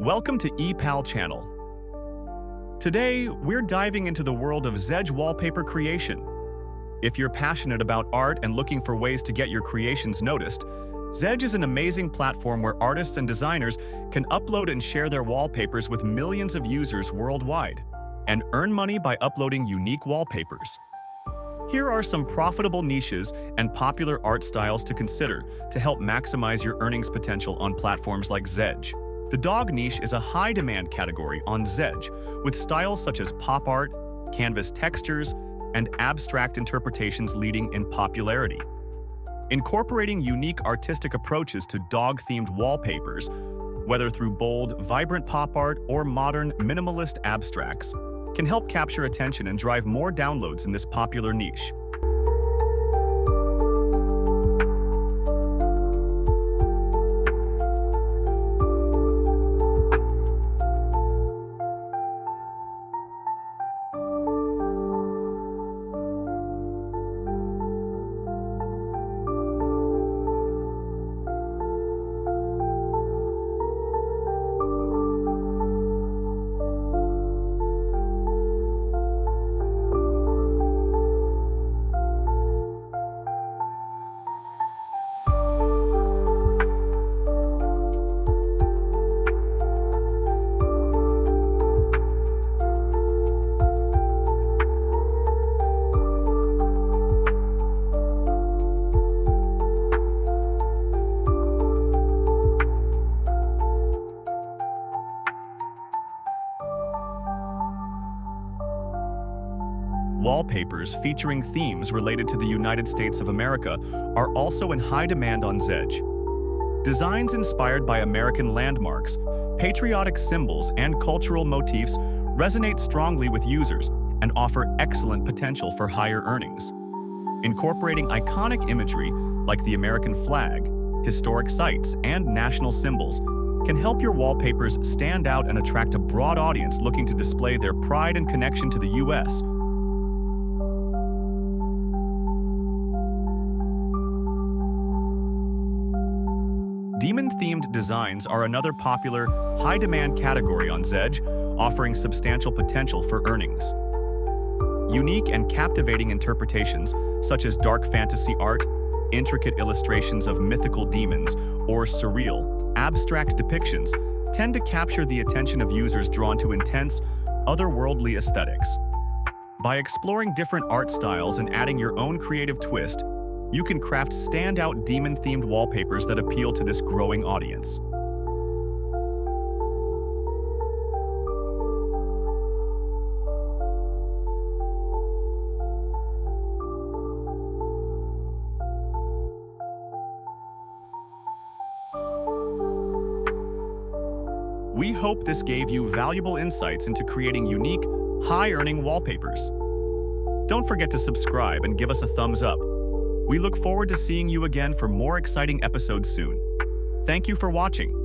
Welcome to ePal channel. Today, we're diving into the world of Zedge wallpaper creation. If you're passionate about art and looking for ways to get your creations noticed, Zedge is an amazing platform where artists and designers can upload and share their wallpapers with millions of users worldwide and earn money by uploading unique wallpapers. Here are some profitable niches and popular art styles to consider to help maximize your earnings potential on platforms like Zedge. The dog niche is a high-demand category on Zedge, with styles such as pop art, canvas textures, and abstract interpretations leading in popularity. Incorporating unique artistic approaches to dog-themed wallpapers, whether through bold, vibrant pop art or modern, minimalist abstracts, can help capture attention and drive more downloads in this popular niche. Wallpapers featuring themes related to the United States of America are also in high demand on Zedge. Designs inspired by American landmarks, patriotic symbols, and cultural motifs resonate strongly with users and offer excellent potential for higher earnings. Incorporating iconic imagery like the American flag, historic sites, and national symbols can help your wallpapers stand out and attract a broad audience looking to display their pride and connection to the U.S. Demon-themed designs are another popular, high-demand category on Zedge, offering substantial potential for earnings. Unique and captivating interpretations, such as dark fantasy art, intricate illustrations of mythical demons, or surreal, abstract depictions, tend to capture the attention of users drawn to intense, otherworldly aesthetics. By exploring different art styles and adding your own creative twist, you can craft standout demon-themed wallpapers that appeal to this growing audience. We hope this gave you valuable insights into creating unique, high-earning wallpapers. Don't forget to subscribe and give us a thumbs up. We look forward to seeing you again for more exciting episodes soon. Thank you for watching.